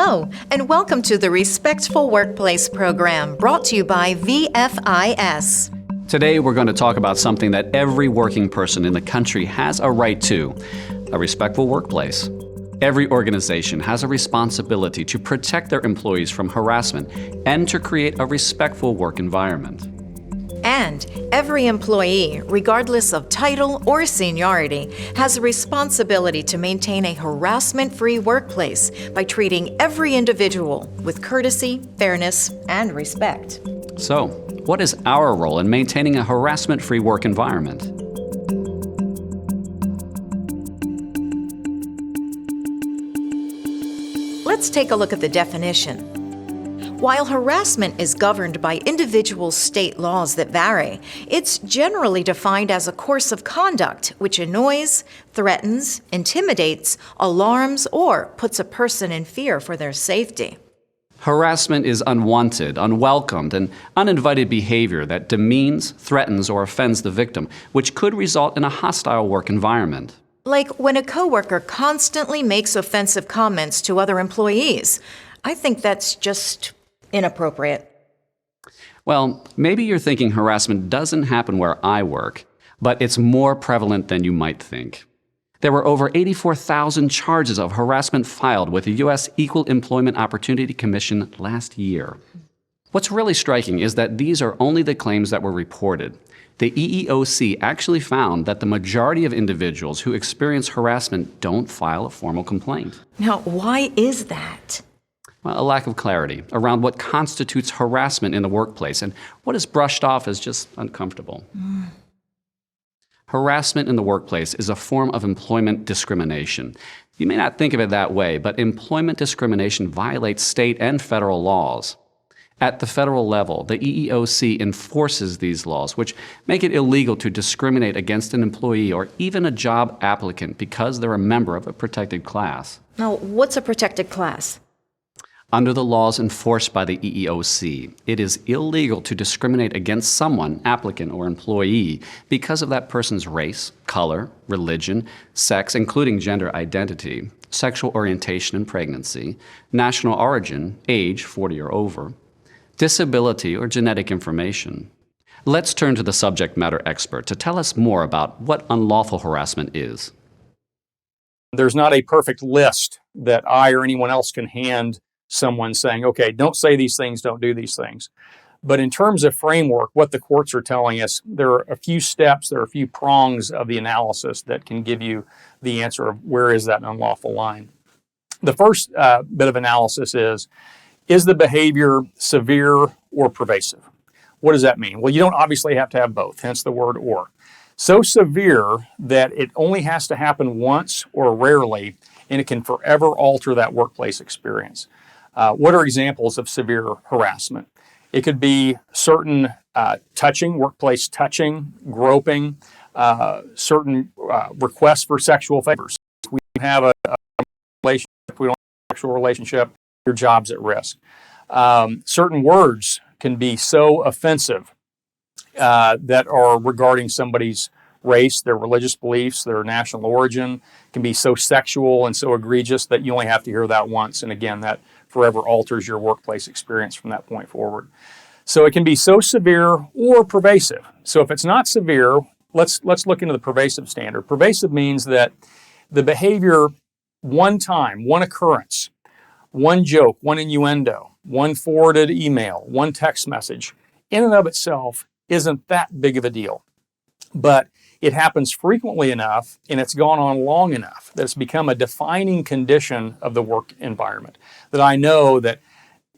Hello, and welcome to the Respectful Workplace program brought to you by VFIS. Today, we're going to talk about something that every working person in the country has a right to: a respectful workplace. Every organization has a responsibility to protect their employees from harassment and to create a respectful work environment. And every employee, regardless of title or seniority, has a responsibility to maintain a harassment-free workplace by treating every individual with courtesy, fairness, and respect. So, what is our role in maintaining a harassment-free work environment? Let's take a look at the definition. While harassment is governed by individual state laws that vary, it's generally defined as a course of conduct which annoys, threatens, intimidates, alarms, or puts a person in fear for their safety. Harassment is unwanted, unwelcomed, and uninvited behavior that demeans, threatens, or offends the victim, which could result in a hostile work environment. Like when a coworker constantly makes offensive comments to other employees. I think that's just inappropriate. Well, maybe you're thinking harassment doesn't happen where I work, but it's more prevalent than you might think. There were over 84,000 charges of harassment filed with the U.S. Equal Employment Opportunity Commission last year. What's really striking is that these are only the claims that were reported. The EEOC actually found that the majority of individuals who experience harassment don't file a formal complaint. Now, why is that? Well, a lack of clarity around what constitutes harassment in the workplace and what is brushed off as just uncomfortable. Harassment in the workplace is a form of employment discrimination. You may not think of it that way, but employment discrimination violates state and federal laws. At the federal level, the EEOC enforces these laws, which make it illegal to discriminate against an employee or even a job applicant because they're a member of a protected class. Now, what's a protected class? Under the laws enforced by the EEOC, it is illegal to discriminate against someone, applicant or employee, because of that person's race, color, religion, sex, including gender identity, sexual orientation and pregnancy, national origin, age 40 or over, disability or genetic information. Let's turn to the subject matter expert to tell us more about what unlawful harassment is. There's not a perfect list that I or anyone else can hand someone saying, okay, don't say these things, don't do these things. But in terms of framework, what the courts are telling us, there are a few steps, there are a few prongs of the analysis that can give you the answer of where is that unlawful line. The first bit of analysis is the behavior severe or pervasive? What does that mean? Well, you don't obviously have to have both, hence the word or. So severe that it only has to happen once or rarely, and it can forever alter that workplace experience. What are examples of severe harassment? It could be certain touching, workplace touching, groping, certain requests for sexual favors. If we have a relationship, if we don't have a sexual relationship, your job's at risk. Certain words can be so offensive that are regarding somebody's race, their religious beliefs, their national origin, can be so sexual and so egregious that you only have to hear that once. And again, that forever alters your workplace experience from that point forward. So it can be so severe or pervasive. So if it's not severe, let's look into the pervasive standard. Pervasive means that the behavior, one time, one occurrence, one joke, one innuendo, one forwarded email, one text message, in and of itself isn't that big of a deal. But it happens frequently enough and it's gone on long enough that it's become a defining condition of the work environment, that I know that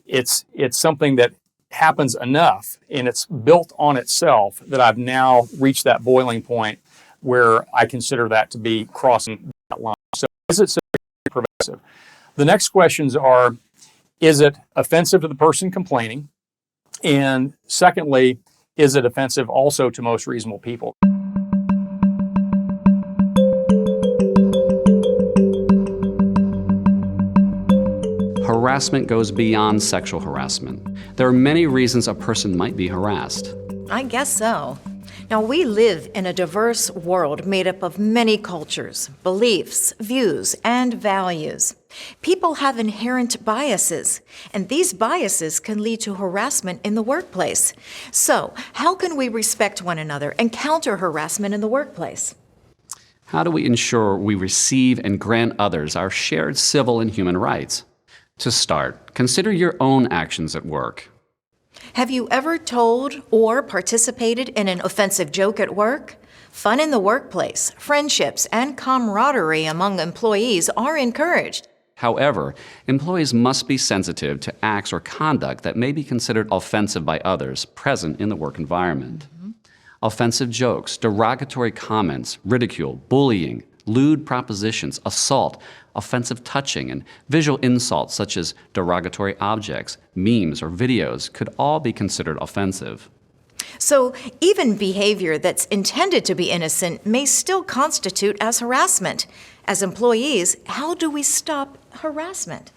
it's something that happens enough and it's built on itself that I've now reached that boiling point where I consider that to be crossing that line. So is it severe or pervasive? The next questions are, is it offensive to the person complaining? And secondly, is it offensive also to most reasonable people? Harassment goes beyond sexual harassment. There are many reasons a person might be harassed. I guess so. Now, we live in a diverse world made up of many cultures, beliefs, views, and values. People have inherent biases, and these biases can lead to harassment in the workplace. So, how can we respect one another and counter harassment in the workplace? How do we ensure we receive and grant others our shared civil and human rights? To start, consider your own actions at work. Have you ever told or participated in an offensive joke at work? Fun in the workplace, friendships, and camaraderie among employees are encouraged. However, employees must be sensitive to acts or conduct that may be considered offensive by others present in the work environment. Offensive jokes, derogatory comments, ridicule, bullying, lewd propositions, assault, offensive touching, and visual insults such as derogatory objects, memes, or videos could all be considered offensive. So, even behavior that's intended to be innocent may still constitute as harassment. As employees, how do we stop harassment?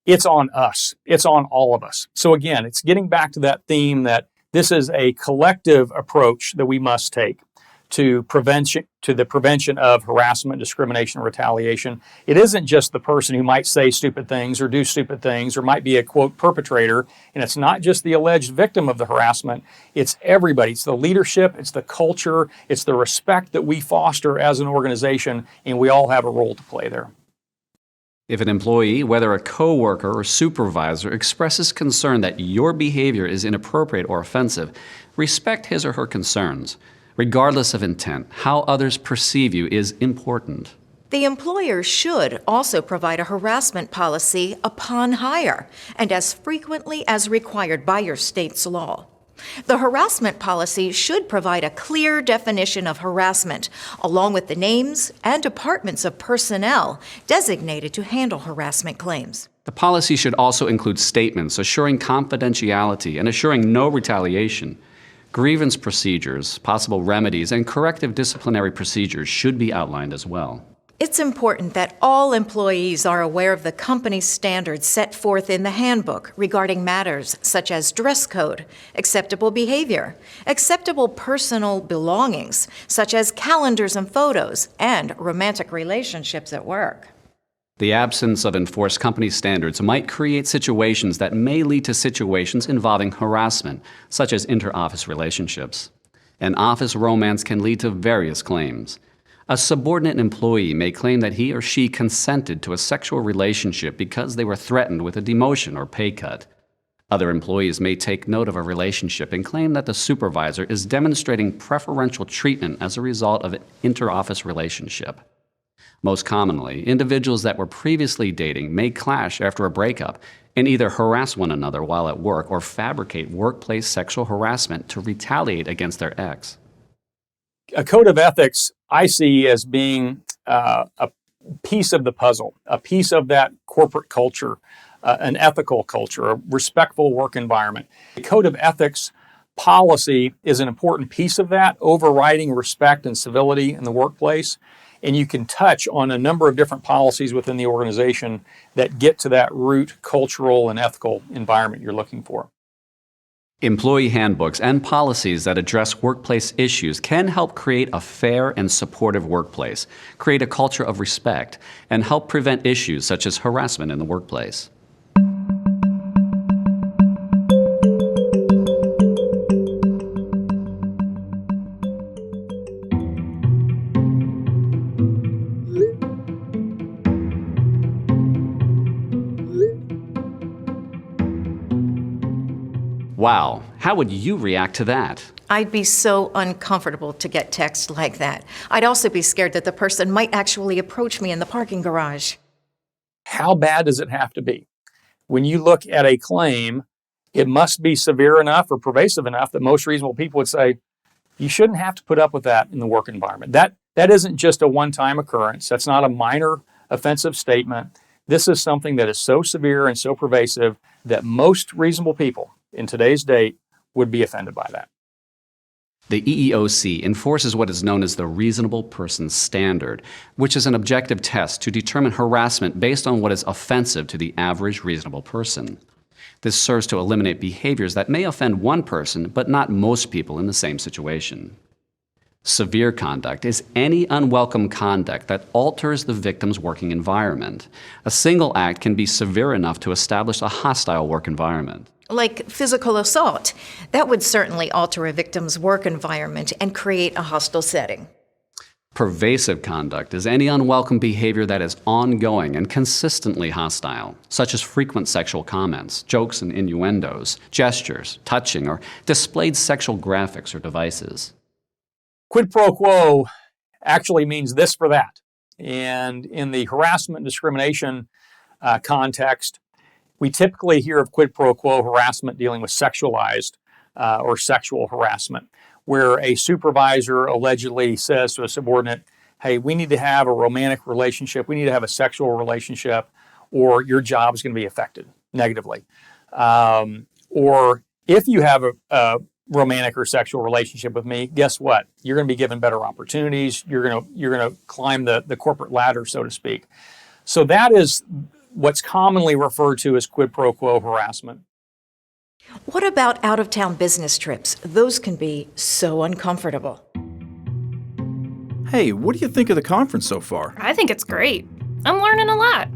It's on us. It's on all of us. So again, it's getting back to that theme that this is a collective approach that we must take to the prevention of harassment, discrimination, and retaliation. It isn't just the person who might say stupid things or do stupid things or might be a, quote, perpetrator, and it's not just the alleged victim of the harassment. It's everybody. It's the leadership, it's the culture, it's the respect that we foster as an organization, and we all have a role to play there. If an employee, whether a coworker or supervisor, expresses concern that your behavior is inappropriate or offensive, respect his or her concerns. Regardless of intent, how others perceive you is important. The employer should also provide a harassment policy upon hire and as frequently as required by your state's law. The harassment policy should provide a clear definition of harassment, along with the names and departments of personnel designated to handle harassment claims. The policy should also include statements assuring confidentiality and assuring no retaliation. Grievance procedures, possible remedies, and corrective disciplinary procedures should be outlined as well. It's important that all employees are aware of the company's standards set forth in the handbook regarding matters such as dress code, acceptable behavior, acceptable personal belongings, such as calendars and photos, and romantic relationships at work. The absence of enforced company standards might create situations that may lead to situations involving harassment, such as inter-office relationships. An office romance can lead to various claims. A subordinate employee may claim that he or she consented to a sexual relationship because they were threatened with a demotion or pay cut. Other employees may take note of a relationship and claim that the supervisor is demonstrating preferential treatment as a result of an inter-office relationship. Most commonly, individuals that were previously dating may clash after a breakup and either harass one another while at work or fabricate workplace sexual harassment to retaliate against their ex. A code of ethics I see as being a piece of the puzzle, a piece of that corporate culture, an ethical culture, a respectful work environment. The code of ethics policy is an important piece of that, overriding respect and civility in the workplace. And you can touch on a number of different policies within the organization that get to that root cultural and ethical environment you're looking for. Employee handbooks and policies that address workplace issues can help create a fair and supportive workplace, create a culture of respect, and help prevent issues such as harassment in the workplace. Wow, how would you react to that? I'd be so uncomfortable to get text like that. I'd also be scared that the person might actually approach me in the parking garage. How bad does it have to be? When you look at a claim, it must be severe enough or pervasive enough that most reasonable people would say, you shouldn't have to put up with that in the work environment. That isn't just a one-time occurrence. That's not a minor offensive statement. This is something that is so severe and so pervasive that most reasonable people in today's date would be offended by that. The EEOC enforces what is known as the Reasonable Person Standard, which is an objective test to determine harassment based on what is offensive to the average reasonable person. This serves to eliminate behaviors that may offend one person, but not most people in the same situation. Severe conduct is any unwelcome conduct that alters the victim's working environment. A single act can be severe enough to establish a hostile work environment. Like physical assault. That would certainly alter a victim's work environment and create a hostile setting. Pervasive conduct is any unwelcome behavior that is ongoing and consistently hostile, such as frequent sexual comments, jokes and innuendos, gestures, touching, or displayed sexual graphics or devices. Quid pro quo actually means this for that. And in the harassment and discrimination context, we typically hear of quid pro quo harassment dealing with sexualized or sexual harassment, where a supervisor allegedly says to a subordinate, hey, we need to have a romantic relationship, we need to have a sexual relationship, or your job is going to be affected negatively. Or if you have a romantic or sexual relationship with me, guess what? You're going to be given better opportunities. You're going to climb the corporate ladder, so to speak. So that is what's commonly referred to as quid pro quo harassment. What about out-of-town business trips? Those can be so uncomfortable. Hey, what do you think of the conference so far? I think it's great. I'm learning a lot.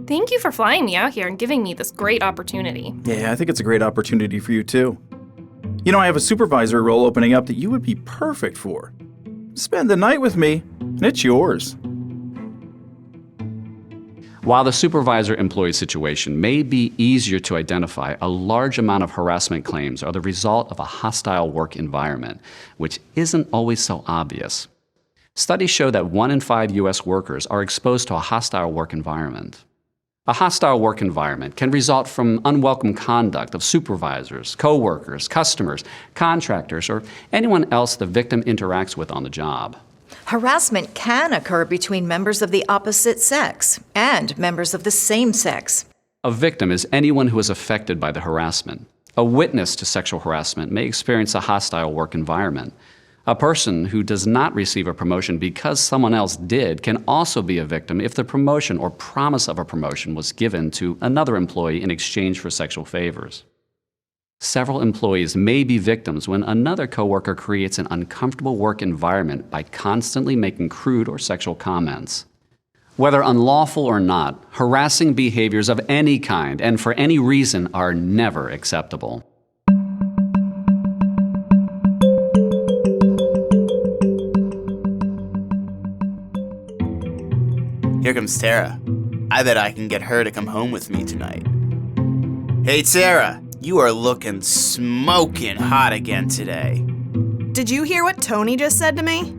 Thank you for flying me out here and giving me this great opportunity. Yeah, I think it's a great opportunity for you too. You know, I have a supervisory role opening up that you would be perfect for. Spend the night with me, and it's yours. While the supervisor-employee situation may be easier to identify, a large amount of harassment claims are the result of a hostile work environment, which isn't always so obvious. Studies show that 1 in 5 U.S. workers are exposed to a hostile work environment. A hostile work environment can result from unwelcome conduct of supervisors, coworkers, customers, contractors, or anyone else the victim interacts with on the job. Harassment can occur between members of the opposite sex and members of the same sex. A victim is anyone who is affected by the harassment. A witness to sexual harassment may experience a hostile work environment. A person who does not receive a promotion because someone else did can also be a victim if the promotion or promise of a promotion was given to another employee in exchange for sexual favors. Several employees may be victims when another coworker creates an uncomfortable work environment by constantly making crude or sexual comments. Whether unlawful or not, harassing behaviors of any kind and for any reason are never acceptable. Here comes Tara. I bet I can get her to come home with me tonight. Hey Tara, you are looking smoking hot again today. Did you hear what Tony just said to me?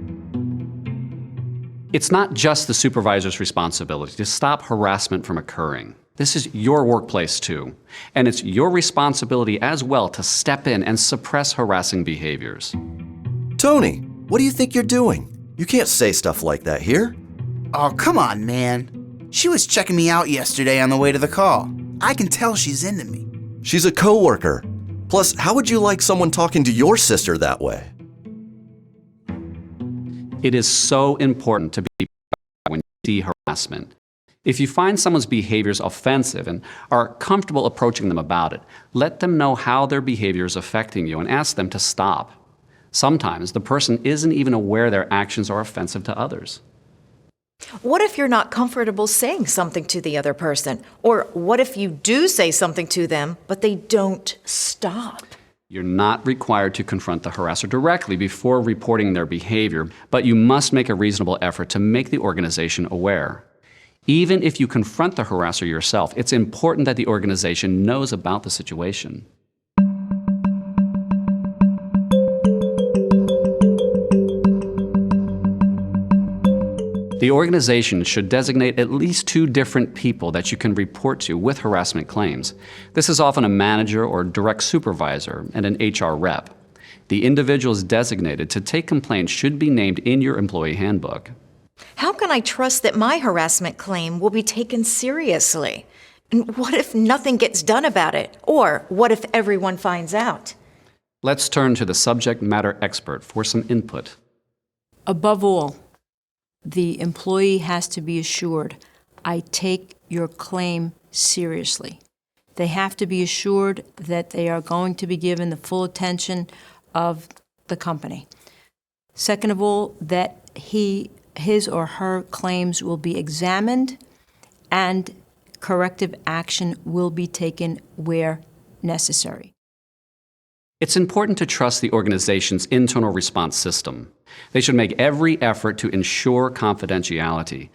It's not just the supervisor's responsibility to stop harassment from occurring. This is your workplace too, and it's your responsibility as well to step in and suppress harassing behaviors. Tony, what do you think you're doing? You can't say stuff like that here. Oh, come on, man. She was checking me out yesterday on the way to the call. I can tell she's into me. She's a coworker. Plus, how would you like someone talking to your sister that way? It is so important to be when you see harassment. If you find someone's behaviors offensive and are comfortable approaching them about it, let them know how their behavior is affecting you and ask them to stop. Sometimes the person isn't even aware their actions are offensive to others. What if you're not comfortable saying something to the other person? Or what if you do say something to them, but they don't stop? You're not required to confront the harasser directly before reporting their behavior, but you must make a reasonable effort to make the organization aware. Even if you confront the harasser yourself, it's important that the organization knows about the situation. The organization should designate at least 2 different people that you can report to with harassment claims. This is often a manager or direct supervisor and an HR rep. The individuals designated to take complaints should be named in your employee handbook. How can I trust that my harassment claim will be taken seriously? And what if nothing gets done about it? Or what if everyone finds out? Let's turn to the subject matter expert for some input. Above all, the employee has to be assured, I take your claim seriously. They have to be assured that they are going to be given the full attention of the company. Second of all, that his or her claims will be examined and corrective action will be taken where necessary. It's important to trust the organization's internal response system. They should make every effort to ensure confidentiality.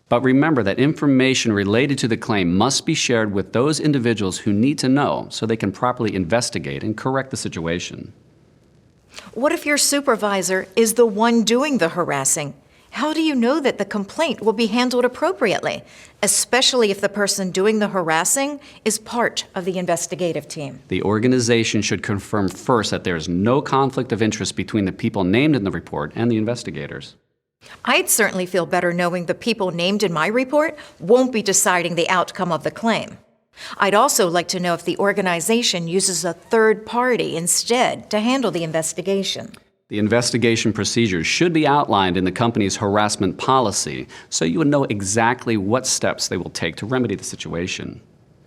But remember that information related to the claim must be shared with those individuals who need to know so they can properly investigate and correct the situation. What if your supervisor is the one doing the harassing? How do you know that the complaint will be handled appropriately, especially if the person doing the harassing is part of the investigative team? The organization should confirm first that there is no conflict of interest between the people named in the report and the investigators. I'd certainly feel better knowing the people named in my report won't be deciding the outcome of the claim. I'd also like to know if the organization uses a third party instead to handle the investigation. The investigation procedures should be outlined in the company's harassment policy so you would know exactly what steps they will take to remedy the situation.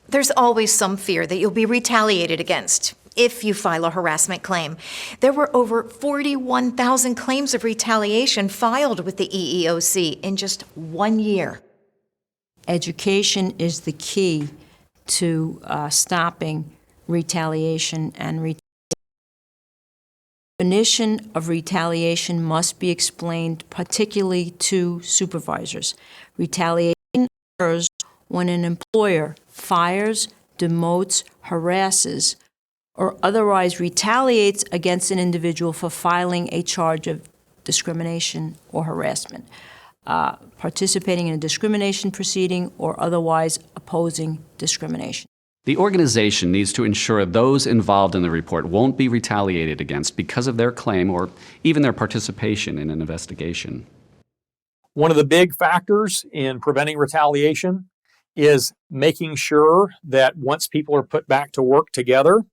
There's always some fear that you'll be retaliated against if you file a harassment claim. There were over 41,000 claims of retaliation filed with the EEOC in just 1 year. Education is the key to stopping retaliation and retaliation. The definition of retaliation must be explained, particularly to supervisors. Retaliation occurs when an employer fires, demotes, harasses, or otherwise retaliates against an individual for filing a charge of discrimination or harassment, participating in a discrimination proceeding, or otherwise opposing discrimination. The organization needs to ensure those involved in the report won't be retaliated against because of their claim or even their participation in an investigation. One of the big factors in preventing retaliation is making sure that once people are put back to work together,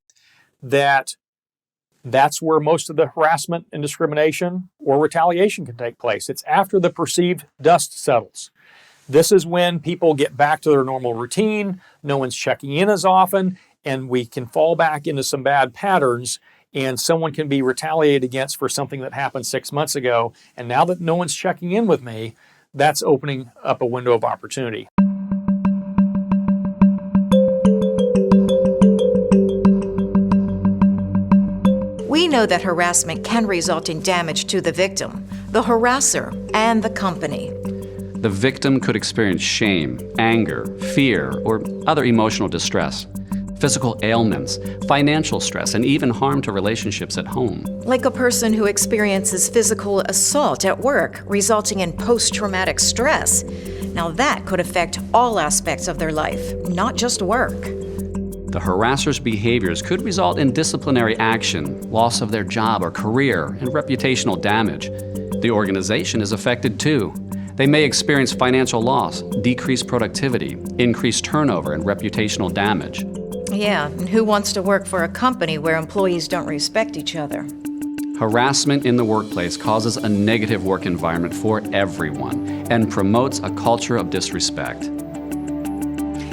that's where most of the harassment and discrimination or retaliation can take place. It's after the perceived dust settles. This is when people get back to their normal routine, no one's checking in as often, and we can fall back into some bad patterns, and someone can be retaliated against for something that happened 6 months ago. And now that no one's checking in with me, that's opening up a window of opportunity. We know that harassment can result in damage to the victim, the harasser, and the company. The victim could experience shame, anger, fear, or other emotional distress, physical ailments, financial stress, and even harm to relationships at home. Like a person who experiences physical assault at work, resulting in post-traumatic stress. Now that could affect all aspects of their life, not just work. The harasser's behaviors could result in disciplinary action, loss of their job or career, and reputational damage. The organization is affected too. They may experience financial loss, decreased productivity, increased turnover, and reputational damage. Yeah, and who wants to work for a company where employees don't respect each other? Harassment in the workplace causes a negative work environment for everyone and promotes a culture of disrespect.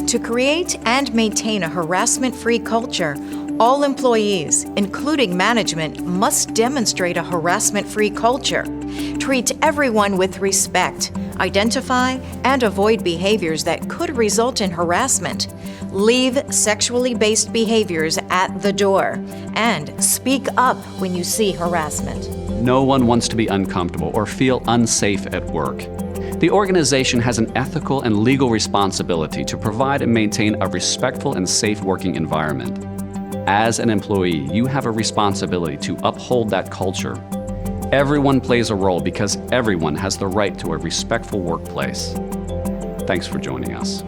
To create and maintain a harassment-free culture, all employees, including management, must demonstrate a harassment-free culture. Treat everyone with respect. Identify and avoid behaviors that could result in harassment. Leave sexually based behaviors at the door. And speak up when you see harassment. No one wants to be uncomfortable or feel unsafe at work. The organization has an ethical and legal responsibility to provide and maintain a respectful and safe working environment. As an employee, you have a responsibility to uphold that culture. Everyone plays a role because everyone has the right to a respectful workplace. Thanks for joining us.